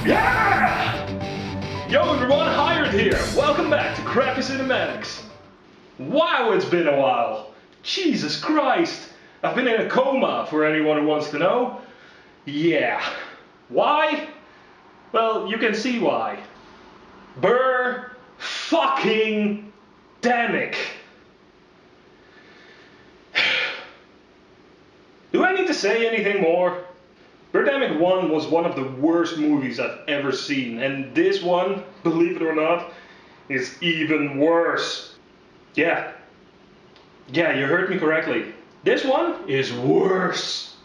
Yeah! Yo everyone, Hyrit here. Welcome back to Crappy Cinematics. Wow, it's been a while. Jesus Christ. I've been in a coma, for anyone who wants to know. Yeah. Why? Well, you can see why. Birdemic. Do I need to say anything more? Birdemic 1 was one of the worst movies I've ever seen, and this one, believe it or not, is even worse. Yeah, you heard me correctly. This one is worse.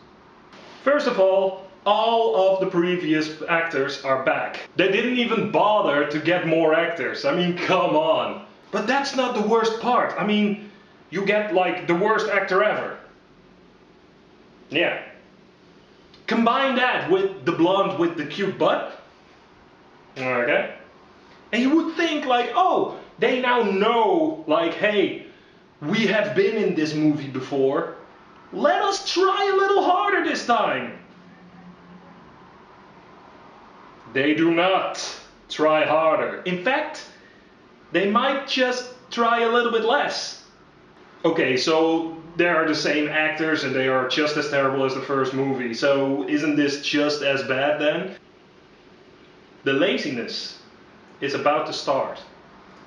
First of all of the previous actors are back. They didn't even bother to get more actors. I mean, come on. But that's not the worst part. I mean, you get like the worst actor ever. Yeah. Combine that with the blonde with the cute butt. Okay. And you would think like, oh, they now know, like, hey, we have been in this movie before. Let us try a little harder this time. They do not try harder. In fact, they might just try a little bit less. Okay, so they are the same actors and they are just as terrible as the first movie. So isn't this just as bad then? The laziness is about to start.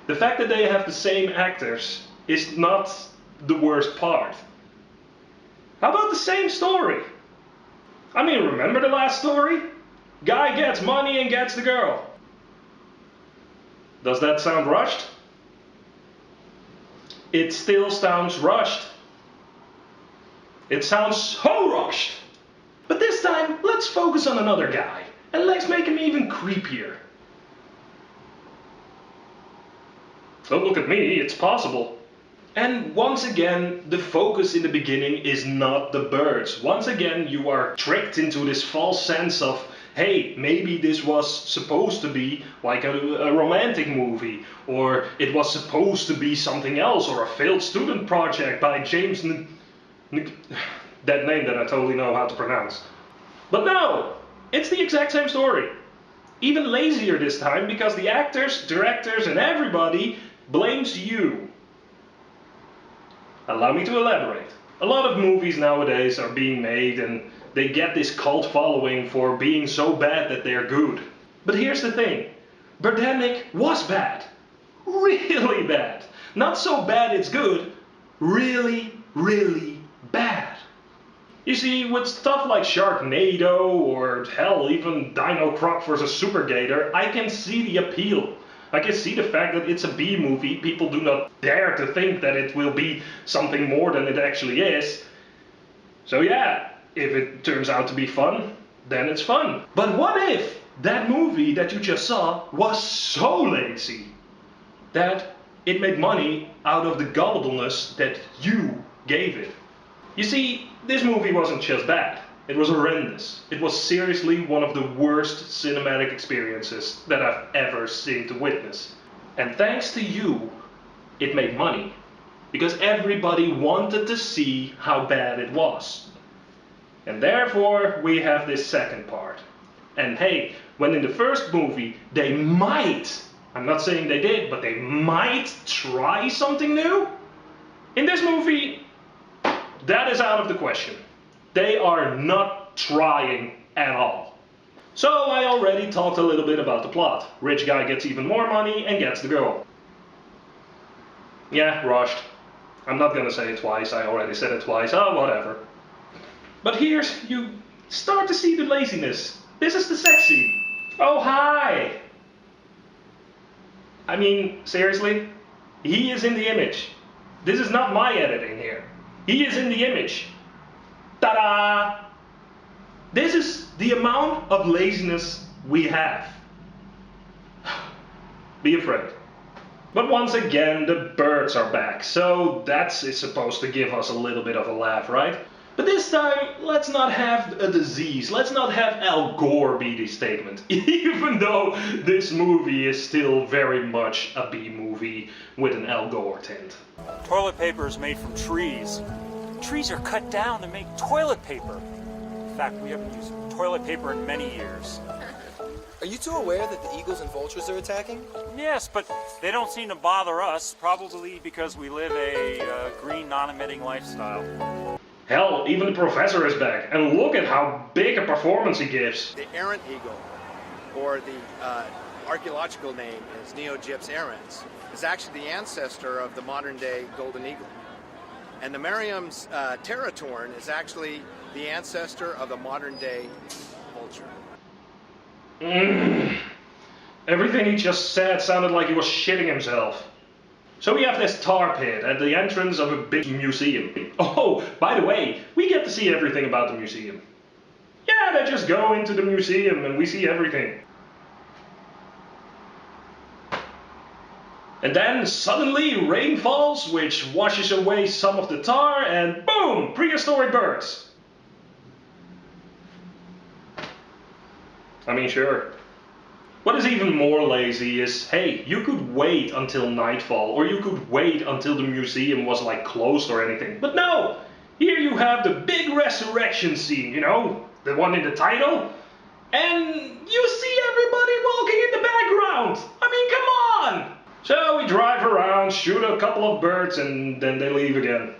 The fact that they have the same actors is not the worst part. How about the same story? I mean, remember the last story? Guy gets money and gets the girl. Does that sound rushed? It still sounds rushed. It sounds so rushed. But this time, let's focus on another guy. And let's make him even creepier. Don't look at me, it's possible. And once again, the focus in the beginning is not the birds. Once again, you are tricked into this false sense of, hey, maybe this was supposed to be like a romantic movie, or it was supposed to be something else, or a failed student project by James that name that I totally know how to pronounce. But no, it's the exact same story. Even lazier this time, because the actors, directors, and everybody blames you. Allow me to elaborate. A lot of movies nowadays are being made and they get this cult following for being so bad that they're good. But here's the thing. Birdemic was bad. Really bad. Not so bad it's good. Really, really bad. You see, with stuff like Sharknado or hell, even Dino Croc vs. Supergator, I can see the appeal. I can see the fact that it's a B movie. People do not dare to think that it will be something more than it actually is. So yeah, if it turns out to be fun, then it's fun. But what if that movie that you just saw was so lazy that it made money out of the gullibleness that you gave it? You see, this movie wasn't just bad. It was horrendous. It was seriously one of the worst cinematic experiences that I've ever seen to witness. And thanks to you, it made money. Because everybody wanted to see how bad it was. And therefore, we have this second part. And hey, when in the first movie, they might, I'm not saying they did, but they might try something new. In this movie, that is out of the question. They are not trying at all. So I already talked a little bit about the plot. Rich guy gets even more money and gets the girl. Yeah, rushed. I'm not gonna say it twice, I already said it twice, oh whatever. But here's, you start to see the laziness. This is the sex scene. Oh hi! I mean, seriously? He is in the image. This is not my editing here. He is in the image. Ta-da! This is the amount of laziness we have. Be afraid. But once again, the birds are back, so that is supposed to give us a little bit of a laugh, right? But this time, let's not have a disease. Let's not have Al Gore be the statement. Even though this movie is still very much a B movie with an Al Gore tint. Toilet paper is made from trees. Trees are cut down to make toilet paper. In fact, we haven't used toilet paper in many years. Are you two aware that the eagles and vultures are attacking? Yes, but they don't seem to bother us, probably because we live a green, non-emitting lifestyle. Hell, even the professor is back, and look at how big a performance he gives. The errant eagle, or the archaeological name is Neogyps errans, is actually the ancestor of the modern-day golden eagle. And the Merriam's teratorn is actually the ancestor of the modern-day vulture. Everything he just said sounded like he was shitting himself. So we have this tar pit at the entrance of a big museum. Oh, by the way, we get to see everything about the museum. Yeah, they just go into the museum and we see everything. And then suddenly rain falls, which washes away some of the tar, and boom, prehistoric birds. I mean, sure. What is even more lazy is, hey, you could wait until nightfall, or you could wait until the museum was like closed or anything. But no! Here you have the big resurrection scene, you know? The one in the title. And you see everybody walking in the background! I mean, come on! So we drive around, shoot a couple of birds, and then they leave again.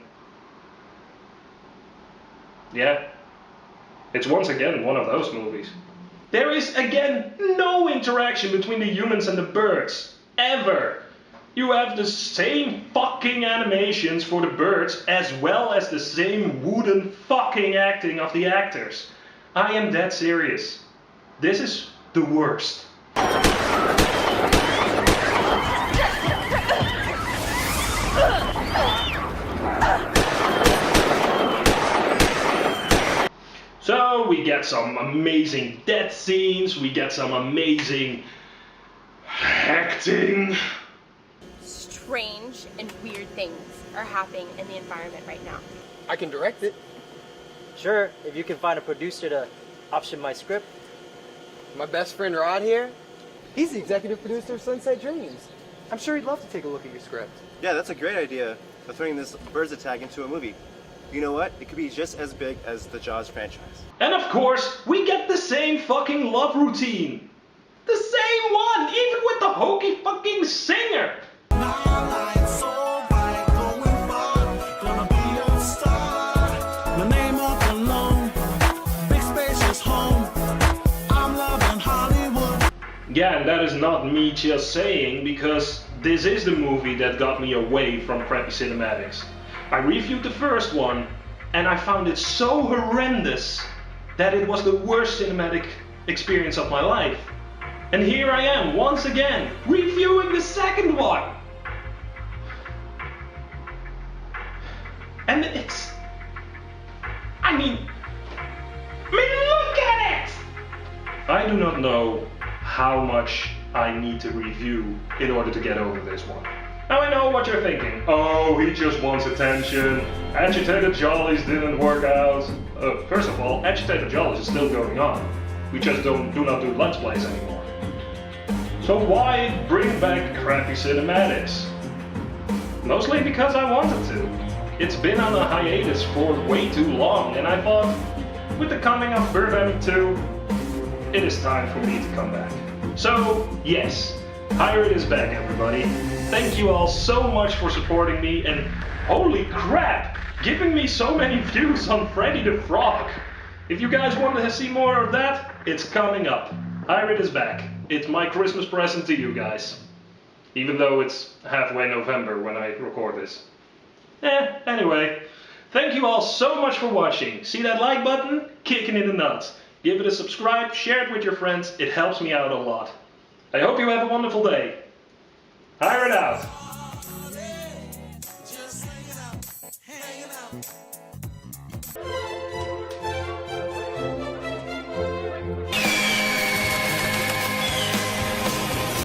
Yeah. It's once again one of those movies. There is again no interaction between the humans and the birds. Ever. You have the same fucking animations for the birds as well as the same wooden fucking acting of the actors. I am dead serious. This is the worst. So we get some amazing death scenes, we get some amazing acting. Strange and weird things are happening in the environment right now. I can direct it. Sure, if you can find a producer to option my script. My best friend Rod here, he's the executive producer of Sunset Dreams. I'm sure he'd love to take a look at your script. Yeah, that's a great idea of turning this birds attack into a movie. You know what? It could be just as big as the Jaws franchise. And of course, we get the same fucking love routine. The same one, even with the hokey fucking singer. Yeah, and that is not me just saying, because this is the movie that got me away from crappy cinematics. I reviewed the first one, and I found it so horrendous that it was the worst cinematic experience of my life. And here I am, once again, reviewing the second one. And it's... I mean, look at it! I do not know how much I need to review in order to get over this one. Now I know what you're thinking. Oh, he just wants attention. Agitated Jollies didn't work out. First of all, Agitated Jollies is still going on. We just do not do Let's Plays anymore. So why bring back crappy cinematics? Mostly because I wanted to. It's been on a hiatus for way too long, and I thought, with the coming of Birdemic 2, it is time for me to come back. So, yes, Hyrit is back, everybody. Thank you all so much for supporting me, and holy crap, giving me so many views on Freddy the Frog. If you guys want to see more of that, it's coming up. Hyrit is back. It's my Christmas present to you guys. Even though it's halfway November when I record this. Anyway, thank you all so much for watching. See that like button? Kicking in the nuts. Give it a subscribe, share it with your friends, it helps me out a lot. I hope you have a wonderful day. Hyrit out.